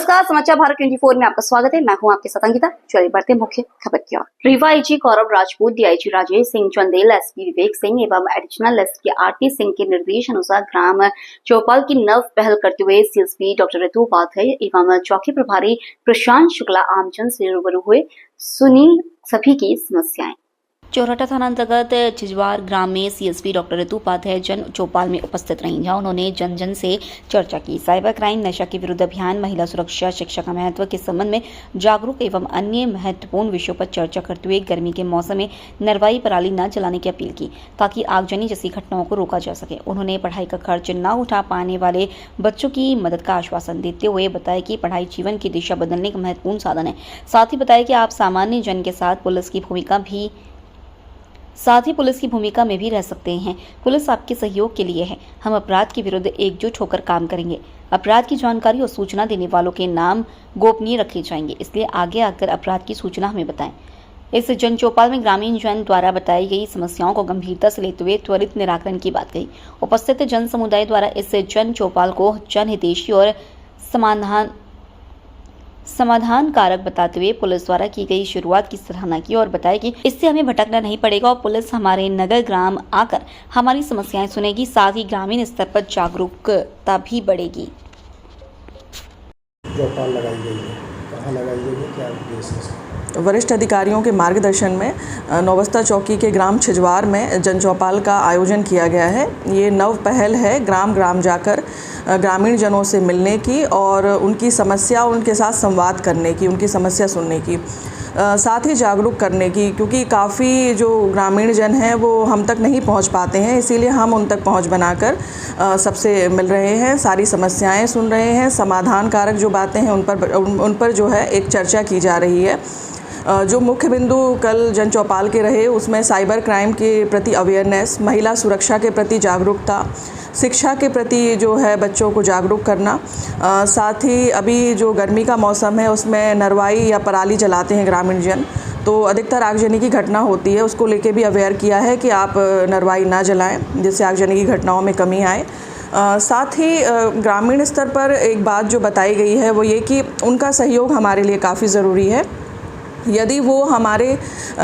नमस्कार, समाचार भारत 24 में आपका स्वागत है। मैं हूं आपके साथ अंकिता। चलिए बढ़ते हैं मुख्य खबर की ओर। रीवा आईजी गौरव राजपूत, डीआईजी राजेश सिंह चंदेल, एसपी विवेक सिंह एवं एडिशनल एसपी आरती सिंह के निर्देश अनुसार ग्राम चौपाल की नव पहल करते हुए सीएसपी डॉक्टर ऋतु उपाध्याय एवं चौकी प्रभारी प्रशांत शुक्ला आमजन से रूबरू हुए, सुनी सभी की समस्याएं। चौराटा थाना अंतर्गत छिजवार ग्राम में सीएसपी डॉक्टर ऋतु उपाध्याय जन चौपाल में उपस्थित रहीं, जहां उन्होंने जन जन से चर्चा की। साइबर क्राइम, नशा के विरुद्ध अभियान, महिला सुरक्षा, शिक्षा का महत्व के संबंध में जागरूक एवं अन्य महत्वपूर्ण विषयों पर चर्चा करते हुए गर्मी के मौसम में नरवाई पराली न जलाने की अपील की, ताकि आगजनी जैसी घटनाओं को रोका जा सके। उन्होंने पढ़ाई का खर्च न उठा पाने वाले बच्चों की मदद का आश्वासन देते हुए बताया कि पढ़ाई जीवन की दिशा बदलने का महत्वपूर्ण साधन है। साथ ही बताया कि आप सामान्य जन के साथ पुलिस की भूमिका में भी रह सकते हैं। पुलिस आपके सहयोग के लिए है। हम अपराध के विरुद्ध एकजुट होकर काम करेंगे। अपराध की जानकारी और सूचना देने वालों के नाम गोपनीय रखे जाएंगे, इसलिए आगे आकर अपराध की सूचना हमें बताएं। इस जन चौपाल में ग्रामीण जन द्वारा बताई गई समस्याओं को गंभीरता से लेते हुए त्वरित निराकरण की बात कही। उपस्थित जन समुदाय द्वारा इस जन चौपाल को जनहितैषी और समाधान कारक बताते हुए पुलिस द्वारा की गई शुरुआत की सराहना की और बताया कि इससे हमें भटकना नहीं पड़ेगा और पुलिस हमारे नगर ग्राम आकर हमारी समस्याएं सुनेगी, साथ ही ग्रामीण स्तर पर जागरूकता भी बढ़ेगी। चौपाल लगाई गई है, कहाँ लगाई गई है, क्या उद्देश्य है? वरिष्ठ अधिकारियों के मार्गदर्शन में नौबस्ता चौकी के ग्राम छिजवार में जन चौपाल का आयोजन किया गया है। ये नव पहल है ग्राम ग्राम जाकर ग्रामीण जनों से मिलने की और उनकी समस्या और उनके साथ संवाद करने की, उनकी समस्या सुनने की, साथ ही जागरूक करने की, क्योंकि काफ़ी जो ग्रामीण जन हैं वो हम तक नहीं पहुंच पाते हैं, इसीलिए हम उन तक पहुंच बनाकर सबसे मिल रहे हैं, सारी समस्याएं सुन रहे हैं, समाधान कारक जो बातें हैं उन पर जो है एक चर्चा की जा रही है। जो मुख्य बिंदु कल जन चौपाल के रहे उसमें साइबर क्राइम के प्रति अवेयरनेस, महिला सुरक्षा के प्रति जागरूकता, शिक्षा के प्रति जो है बच्चों को जागरूक करना, साथ ही अभी जो गर्मी का मौसम है उसमें नरवाई या पराली जलाते हैं ग्रामीण जन, तो अधिकतर आगजनी की घटना होती है, उसको लेके भी अवेयर किया है कि आप नरवाई ना जलाएं, जिससे आगजनी की घटनाओं में कमी आए। साथ ही ग्रामीण स्तर पर एक बात जो बताई गई है वो ये कि उनका सहयोग हमारे लिए काफ़ी ज़रूरी है। यदि वो हमारे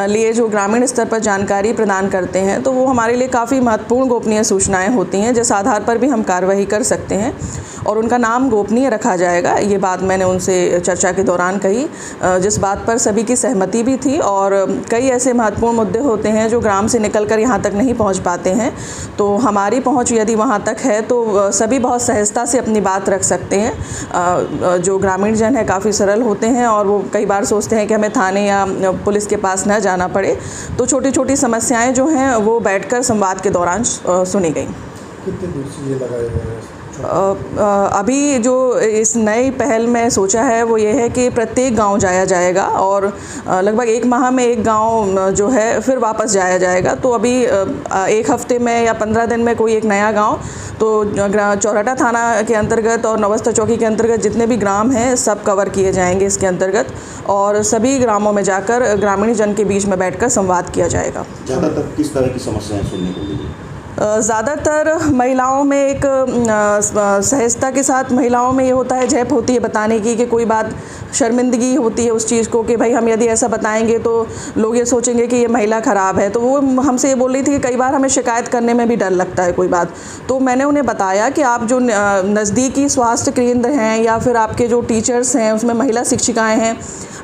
लिए जो ग्रामीण स्तर पर जानकारी प्रदान करते हैं तो वो हमारे लिए काफ़ी महत्वपूर्ण गोपनीय सूचनाएं होती हैं, जिस आधार पर भी हम कार्रवाई कर सकते हैं और उनका नाम गोपनीय रखा जाएगा। ये बात मैंने उनसे चर्चा के दौरान कही, जिस बात पर सभी की सहमति भी थी। और कई ऐसे महत्वपूर्ण मुद्दे होते हैं जो ग्राम से निकलकर यहाँ तक नहीं पहुँच पाते हैं, तो हमारी पहुँच यदि वहाँ तक है तो सभी बहुत सहजता से अपनी बात रख सकते हैं। जो ग्रामीण जन है काफ़ी सरल होते हैं और वो कई बार सोचते हैं कि हमें थाने या पुलिस के पास न जाना पड़े, तो छोटी छोटी समस्याएं जो हैं वो बैठकर संवाद के दौरान सुनी गई। कितने दूर से ये लगाए हुए हैं? अभी जो इस नई पहल में सोचा है वो ये है कि प्रत्येक गांव जाया जाएगा और लगभग 1 माह में एक गांव जो है फिर वापस जाया जाएगा। तो अभी 1 हफ्ते में या 15 दिन में कोई एक नया गांव, तो चौराटा थाना के अंतर्गत और नौबस्ता चौकी के अंतर्गत जितने भी ग्राम हैं सब कवर किए जाएंगे इसके अंतर्गत, और सभी ग्रामों में जाकर ग्रामीण जन के बीच में बैठकर संवाद किया जाएगा। ज़्यादातर किस तरह की समस्याएं सुनने को मिली? ज़्यादातर महिलाओं में एक सहजता के साथ महिलाओं में ये होता है, झेप होती है बताने की, कि कोई बात शर्मिंदगी होती है उस चीज़ को कि भाई हम यदि ऐसा बताएंगे तो लोग ये सोचेंगे कि ये महिला ख़राब है। तो वो हमसे ये बोल रही थी कि कई बार हमें शिकायत करने में भी डर लगता है कोई बात। तो मैंने उन्हें बताया कि आप जो नज़दीकी स्वास्थ्य केंद्र हैं या फिर आपके जो टीचर्स हैं उसमें महिला शिक्षिकाएँ हैं,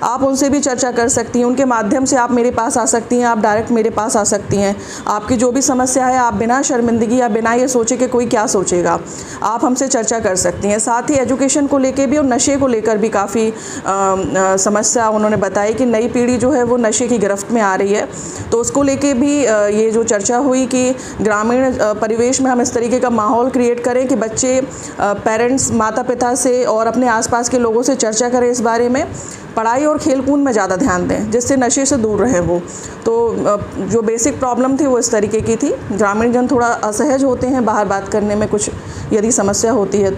आप उनसे भी चर्चा कर सकती हैं, उनके माध्यम से आप मेरे पास आ सकती हैं, आप डायरेक्ट मेरे पास आ सकती हैं। आपकी जो भी समस्या है आप बिना शर्मिंदगी या बिना ये सोचे कि कोई क्या सोचेगा, आप हमसे चर्चा कर सकती हैं। साथ ही एजुकेशन को लेके भी और नशे को लेकर भी काफ़ी समस्या उन्होंने बताई कि नई पीढ़ी जो है वो नशे की गिरफ्त में आ रही है, तो उसको लेके भी ये जो चर्चा हुई कि ग्रामीण परिवेश में हम इस तरीके का माहौल क्रिएट करें कि बच्चे पेरेंट्स, माता पिता से और अपने आसपास के लोगों से चर्चा करें इस बारे में, पढ़ाई और खेलकूद में ज़्यादा ध्यान दें जिससे नशे से दूर रहें वो। तो जो बेसिक प्रॉब्लम थी वो इस तरीके की थी। ग्रामीण जन थोड़ा असहज होते हैं बाहर बात करने में, कुछ यदि समस्या होती है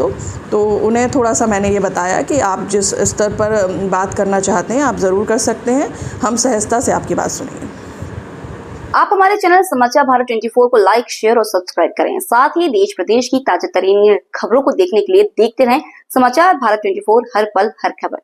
तो उन्हें थोड़ा सा मैंने ये बताया कि आप जिस स्तर पर बात करना चाहते हैं आप ज़रूर कर सकते हैं, हम सहजता से आपकी बात सुनेंगे। आप हमारे चैनल समाचार भारत 24 को लाइक, शेयर और सब्सक्राइब करें। साथ ही देश प्रदेश की ताजा तरीन खबरों को देखने के लिए देखते रहें समाचार भारत 24, हर पल हर खबर।